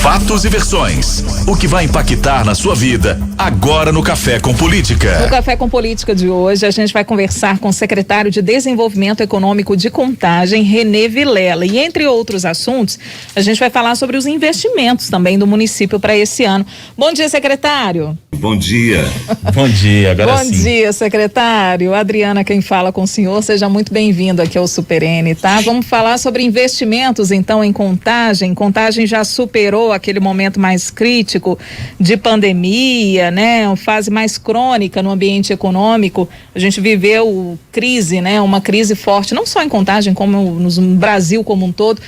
Fatos e versões. O que vai impactar na sua vida agora no Café com Política. No Café com Política de hoje, a gente vai conversar com o secretário de Desenvolvimento Econômico de Contagem, Renê Vilela. E entre outros assuntos, a gente vai falar sobre os investimentos também do município para esse ano. Bom dia, secretário. Bom dia. Bom dia, agora sim. Bom dia, secretário. Adriana, quem fala com o senhor, seja muito bem-vindo aqui ao Super N, tá? Vamos falar sobre investimentos, então, em Contagem. Contagem já superou aquele momento mais crítico de pandemia, né? Uma fase mais crônica no ambiente econômico. A gente viveu crise, né? Uma crise forte, não só em Contagem, como no Brasil como um todo.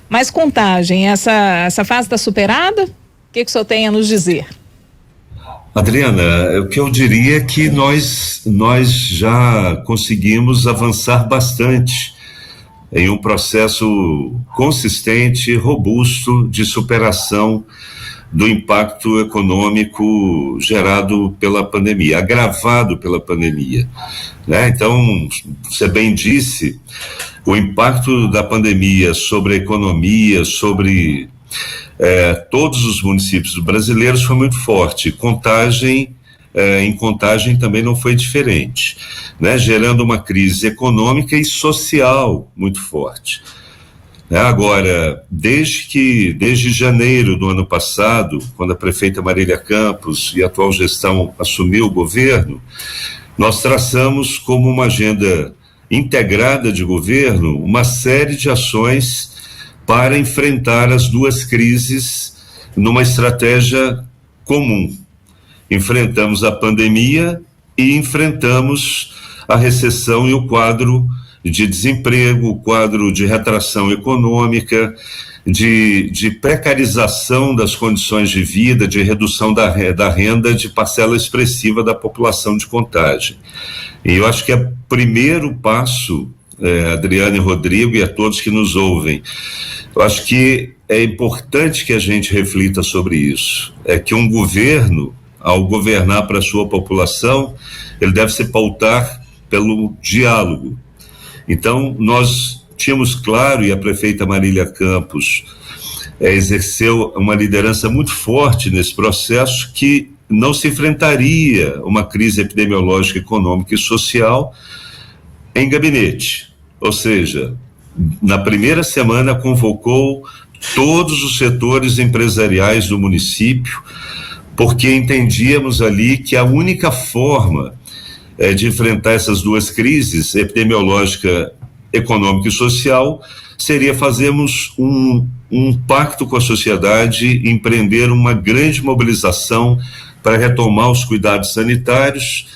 Mas Contagem, essa fase está superada? O que o senhor tem a nos dizer? Adriana, o que eu diria é que nós já conseguimos avançar bastante em um processo consistente, robusto de superação do impacto econômico gerado pela pandemia, agravado pela pandemia, né? Então, você bem disse, o impacto da pandemia sobre a economia, sobre todos os municípios brasileiros foi muito forte. Em Contagem também não foi diferente, né? Gerando uma crise econômica e social muito forte. Agora, desde janeiro do ano passado, quando a prefeita Marília Campos e a atual gestão assumiu o governo, nós traçamos como uma agenda integrada de governo uma série de ações para enfrentar as duas crises numa estratégia comum. Enfrentamos a pandemia e enfrentamos a recessão e o quadro de desemprego, o quadro de retração econômica, de precarização das condições de vida, de redução da renda de parcela expressiva da população de Contagem. E eu acho que é o primeiro passo, Adriana e Rodrigo e a todos que nos ouvem, eu acho que é importante que a gente reflita sobre isso. É que um governo, ao governar para a sua população, ele deve se pautar pelo diálogo. Então, nós tínhamos claro, e a prefeita Marília Campos exerceu uma liderança muito forte nesse processo, que não se enfrentaria uma crise epidemiológica, econômica e social em gabinete. Ou seja, na primeira semana convocou todos os setores empresariais do município, porque entendíamos ali que a única forma de enfrentar essas duas crises, epidemiológica, econômica e social, seria fazermos um pacto com a sociedade, empreender uma grande mobilização para retomar os cuidados sanitários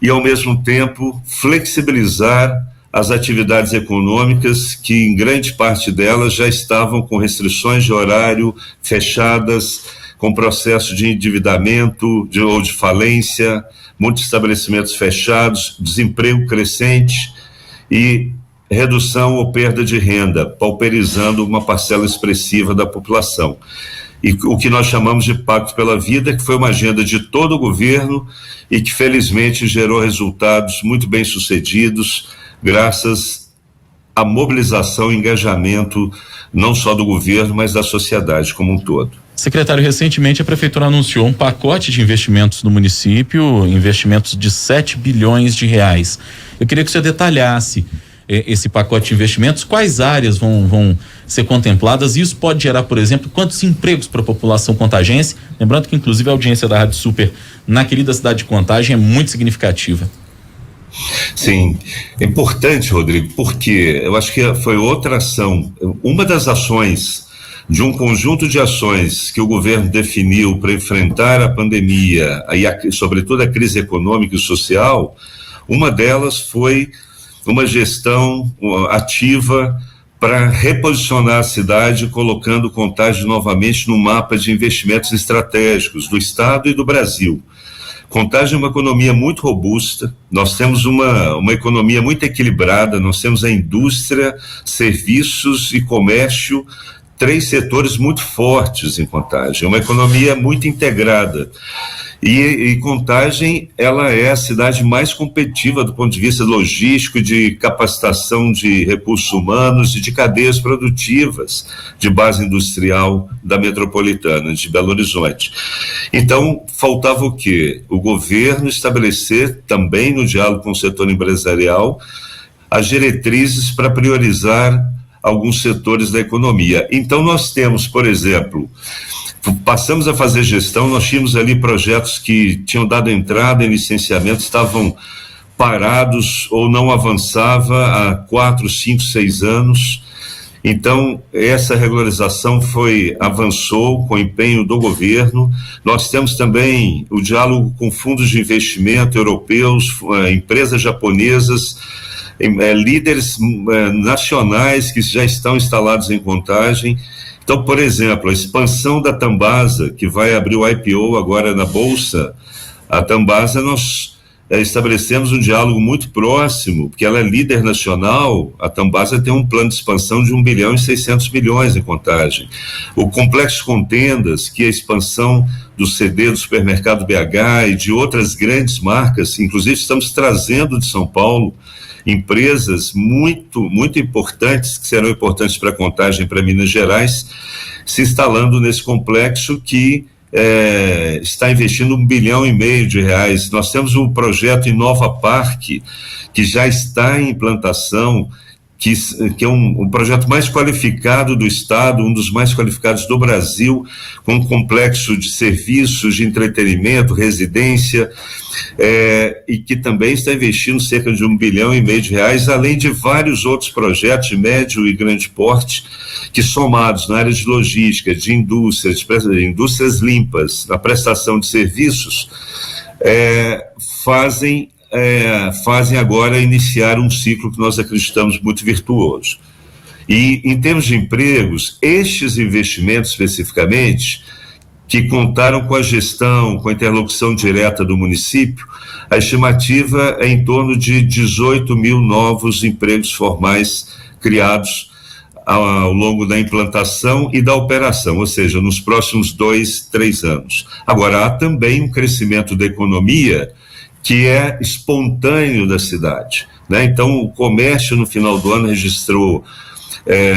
e, ao mesmo tempo, flexibilizar as atividades econômicas que, em grande parte delas, já estavam com restrições de horário fechadas, com processo de endividamento ou de falência, muitos estabelecimentos fechados, desemprego crescente e redução ou perda de renda, pauperizando uma parcela expressiva da população. E o que nós chamamos de Pacto pela Vida, que foi uma agenda de todo o governo e que felizmente gerou resultados muito bem sucedidos, graças à mobilização e engajamento não só do governo, mas da sociedade como um todo. Secretário, recentemente a prefeitura anunciou um pacote de investimentos no município, investimentos de 7 bilhões de reais. Eu queria que você detalhasse esse pacote de investimentos, quais áreas vão ser contempladas, e isso pode gerar, por exemplo, quantos empregos para a população contagense, lembrando que inclusive a audiência da Rádio Super na querida cidade de Contagem é muito significativa. Sim, é importante, Rodrigo, porque eu acho que foi outra ação, uma das ações de um conjunto de ações que o governo definiu para enfrentar a pandemia e sobretudo a crise econômica e social. Uma delas foi uma gestão ativa para reposicionar a cidade, colocando Contagem novamente no mapa de investimentos estratégicos do Estado e do Brasil. Contagem é uma economia muito robusta, nós temos uma economia muito equilibrada, nós temos a indústria, serviços e comércio, 3 setores muito fortes em Contagem, uma economia muito integrada. E Contagem, ela é a cidade mais competitiva do ponto de vista logístico, de capacitação de recursos humanos e de cadeias produtivas de base industrial da metropolitana de Belo Horizonte. Então, faltava o quê? O governo estabelecer também no diálogo com o setor empresarial as diretrizes para priorizar alguns setores da economia. Então, nós temos, por exemplo, passamos a fazer gestão, nós tínhamos ali projetos que tinham dado entrada em licenciamento, estavam parados ou não avançava há 4, 5, 6 anos. Então, essa regularização avançou com o empenho do governo. Nós temos também o diálogo com fundos de investimento europeus, empresas japonesas, líderes nacionais que já estão instalados em Contagem. Então, por exemplo, a expansão da Tambasa, que vai abrir o IPO agora na Bolsa, a Tambasa nós estabelecemos um diálogo muito próximo, porque ela é líder nacional. A Tambasa tem um plano de expansão de 1,6 bilhão em Contagem. O Complexo Contendas, que é a expansão do CD do Supermercado BH e de outras grandes marcas, inclusive estamos trazendo de São Paulo empresas muito, muito importantes, que serão importantes para a Contagem, para Minas Gerais, se instalando nesse complexo que está investindo R$1,5 bilhão. Nós temos um projeto Inova Parque, que já está em implantação, que é um projeto mais qualificado do estado, um dos mais qualificados do Brasil, com um complexo de serviços, de entretenimento, residência, e que também está investindo cerca de R$1,5 bilhão, além de vários outros projetos de médio e grande porte, que somados na área de logística, de indústrias limpas, na prestação de serviços, fazem agora iniciar um ciclo que nós acreditamos muito virtuoso. E, em termos de empregos, estes investimentos especificamente, que contaram com a gestão, com a interlocução direta do município, a estimativa é em torno de 18 mil novos empregos formais criados ao longo da implantação e da operação, ou seja, nos próximos 2, 3 anos. Agora, há também um crescimento da economia que é espontâneo da cidade, né? Então, o comércio no final do ano registrou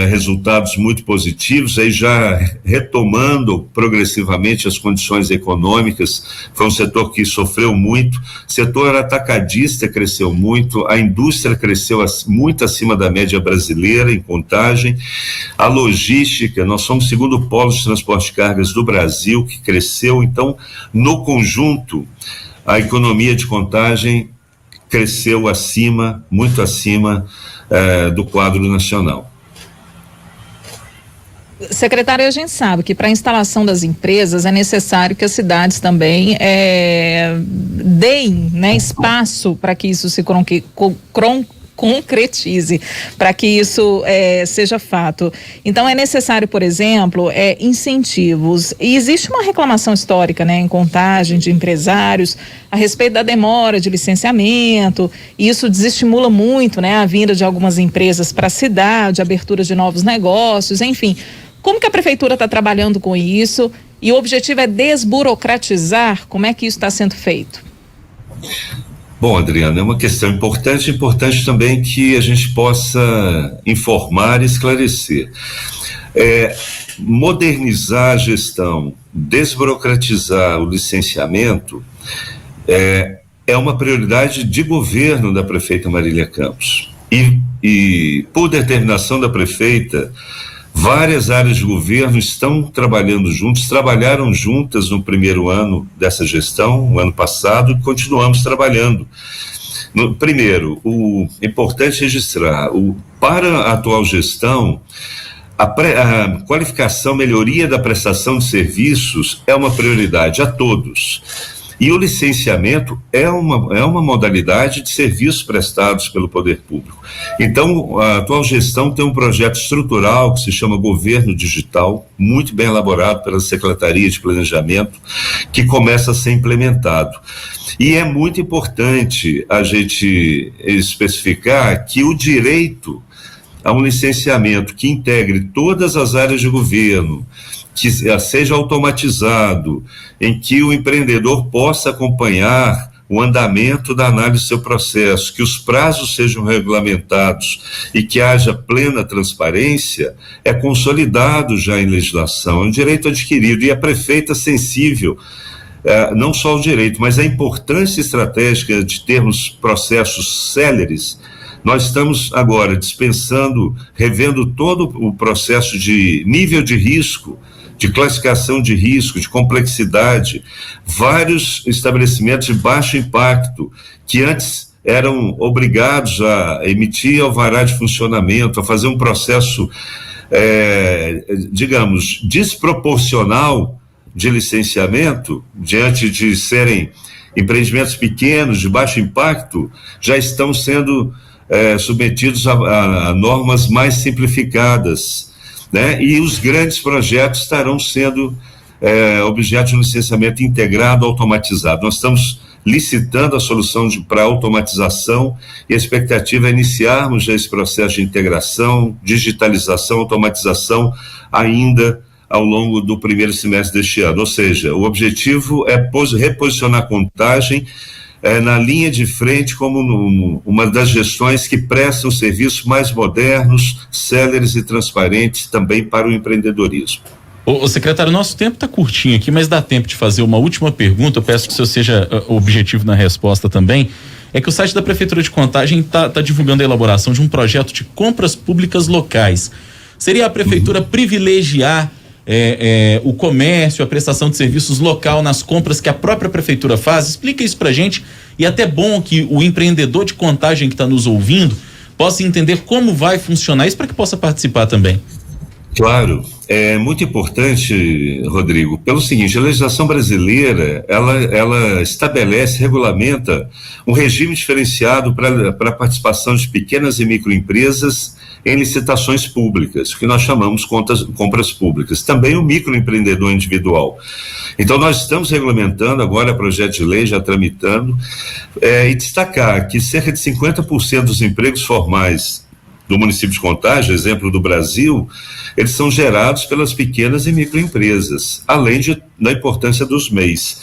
resultados muito positivos, aí já retomando progressivamente as condições econômicas. Foi um setor que sofreu muito, o setor atacadista cresceu muito, a indústria cresceu muito acima da média brasileira em Contagem, a logística, nós somos o segundo polo de transporte de cargas do Brasil, que cresceu. Então, no conjunto, a economia de Contagem cresceu muito acima do quadro nacional. Secretário, a gente sabe que para a instalação das empresas é necessário que as cidades também deem, né, espaço para que isso se concretize, para que isso seja fato. Então é necessário, por exemplo, incentivos. E existe uma reclamação histórica, né, em Contagem, de empresários a respeito da demora de licenciamento, e isso desestimula muito, né, a vinda de algumas empresas para a cidade, abertura de novos negócios, enfim. Como que a prefeitura está trabalhando com isso? E o objetivo é desburocratizar? Como é que isso está sendo feito? Bom, Adriana, é uma questão importante também que a gente possa informar e esclarecer. Modernizar a gestão, desburocratizar o licenciamento é uma prioridade de governo da prefeita Marília Campos. E por determinação da prefeita, várias áreas de governo estão trabalhando juntos, trabalharam juntas no primeiro ano dessa gestão, o ano passado, e continuamos trabalhando. Primeiro, é importante registrar, para a atual gestão, a qualificação, melhoria da prestação de serviços é uma prioridade a todos. E o licenciamento é uma modalidade de serviços prestados pelo poder público. Então, a atual gestão tem um projeto estrutural que se chama Governo Digital, muito bem elaborado pela Secretaria de Planejamento, que começa a ser implementado. E é muito importante a gente especificar que o direito a um licenciamento que integre todas as áreas de governo, que seja automatizado, em que o empreendedor possa acompanhar o andamento da análise do seu processo, que os prazos sejam regulamentados e que haja plena transparência, é consolidado já em legislação, é um direito adquirido, e a prefeita sensível, não só ao direito, mas à importância estratégica de termos processos céleres. Nós estamos agora dispensando, revendo todo o processo de nível de risco, de classificação de risco, de complexidade, vários estabelecimentos de baixo impacto, que antes eram obrigados a emitir alvará de funcionamento, a fazer um processo, digamos, desproporcional de licenciamento, diante de serem empreendimentos pequenos, de baixo impacto, já estão sendo submetidos a normas mais simplificadas, né? E os grandes projetos estarão sendo objeto de um licenciamento integrado, automatizado. Nós estamos licitando a solução para automatização, e a expectativa é iniciarmos já esse processo de integração, digitalização, automatização ainda ao longo do primeiro semestre deste ano. Ou seja, o objetivo é reposicionar a Contagem na linha de frente como uma das gestões que prestam serviços mais modernos, céleres e transparentes também para o empreendedorismo. Ô secretário, nosso tempo está curtinho aqui, mas dá tempo de fazer uma última pergunta. Eu peço que o senhor seja objetivo na resposta também. É que o site da Prefeitura de Contagem está divulgando a elaboração de um projeto de compras públicas locais. Seria a Prefeitura privilegiar o comércio, a prestação de serviços local nas compras que a própria Prefeitura faz? Explica isso pra gente, e até bom que o empreendedor de Contagem que está nos ouvindo possa entender como vai funcionar isso para que possa participar também. Claro, é muito importante, Rodrigo, pelo seguinte: a legislação brasileira, ela estabelece, regulamenta um regime diferenciado para a participação de pequenas e microempresas em licitações públicas, que nós chamamos compras públicas, também o microempreendedor individual. Então nós estamos regulamentando agora, projeto de lei já tramitando, e destacar que cerca de 50% dos empregos formais do município de Contagem, exemplo do Brasil, eles são gerados pelas pequenas e microempresas, além da importância dos MEIs.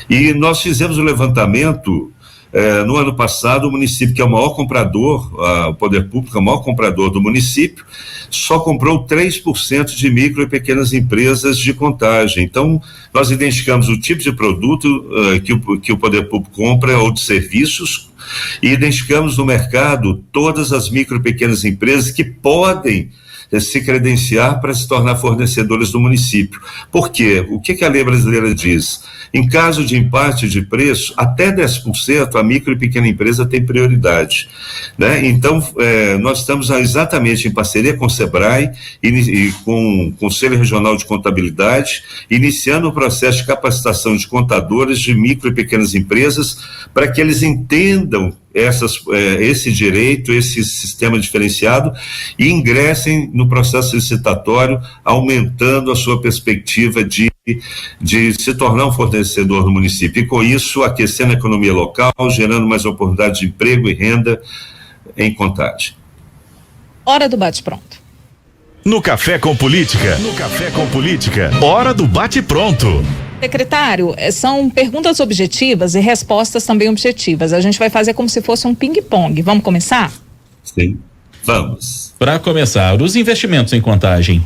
E nós fizemos o levantamento, no ano passado, o município, que é o maior comprador, o poder público é o maior comprador do município, só comprou 3% de micro e pequenas empresas de Contagem. Então, nós identificamos o tipo de produto que o poder público compra, ou de serviços, e identificamos no mercado todas as micro e pequenas empresas que podem se credenciar para se tornar fornecedores do município. Por quê? O que a lei brasileira diz? Em caso de empate de preço, até 10% a micro e pequena empresa tem prioridade, né? Então, nós estamos exatamente em parceria com o SEBRAE e com o Conselho Regional de Contabilidade, iniciando o processo de capacitação de contadores de micro e pequenas empresas, para que eles entendam esse direito, esse sistema diferenciado, e ingressem no processo licitatório, aumentando a sua perspectiva de se tornar um fornecedor no município, e com isso aquecendo a economia local, gerando mais oportunidades de emprego e renda em Contagem. Hora do bate-pronto. No Café com Política, hora do bate-pronto. Secretário, são perguntas objetivas e respostas também objetivas. A gente vai fazer como se fosse um ping-pong. Vamos começar? Sim, vamos. Para começar, os investimentos em Contagem.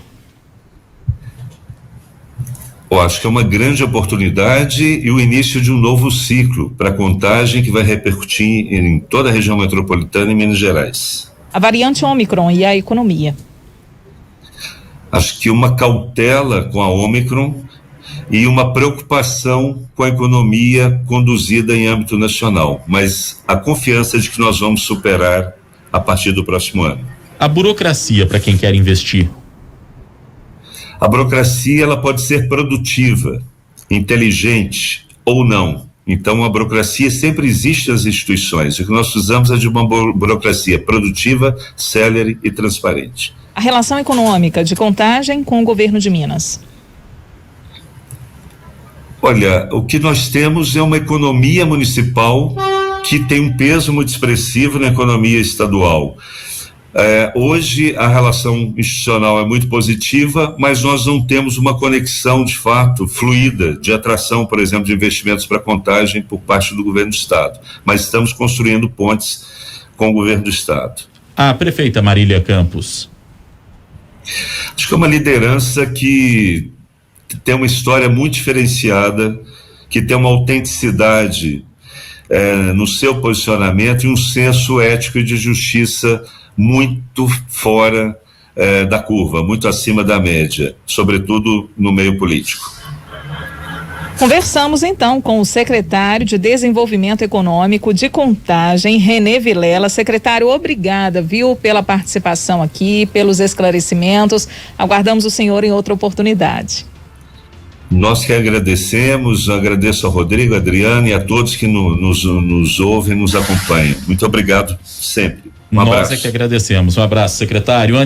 Eu acho que é uma grande oportunidade e o início de um novo ciclo para a Contagem, que vai repercutir em toda a região metropolitana e Minas Gerais. A variante Ômicron e a economia. Acho que uma cautela com a Ômicron e uma preocupação com a economia conduzida em âmbito nacional, mas a confiança de que nós vamos superar a partir do próximo ano. A burocracia para quem quer investir. A burocracia, ela pode ser produtiva, inteligente ou não. Então, a burocracia sempre existe nas instituições. O que nós precisamos é de uma burocracia produtiva, célere e transparente. A relação econômica de Contagem com o governo de Minas. Olha, o que nós temos é uma economia municipal que tem um peso muito expressivo na economia estadual. Hoje a relação institucional é muito positiva, mas nós não temos uma conexão de fato fluida de atração, por exemplo, de investimentos para Contagem por parte do governo do estado, mas estamos construindo pontes com o governo do estado. A prefeita Marília Campos. Acho que é uma liderança que tem uma história muito diferenciada, que tem uma autenticidade no seu posicionamento e um senso ético e de justiça muito fora da curva, muito acima da média, sobretudo no meio político. Conversamos então com o secretário de Desenvolvimento Econômico de Contagem, Renê Vilela. Secretário, obrigada, viu, pela participação aqui, pelos esclarecimentos. Aguardamos o senhor em outra oportunidade. Nós que agradecemos, agradeço ao Rodrigo, a Adriana e a todos que nos ouvem e nos acompanham. Muito obrigado sempre. Um abraço. Nós é que agradecemos. Um abraço, secretário.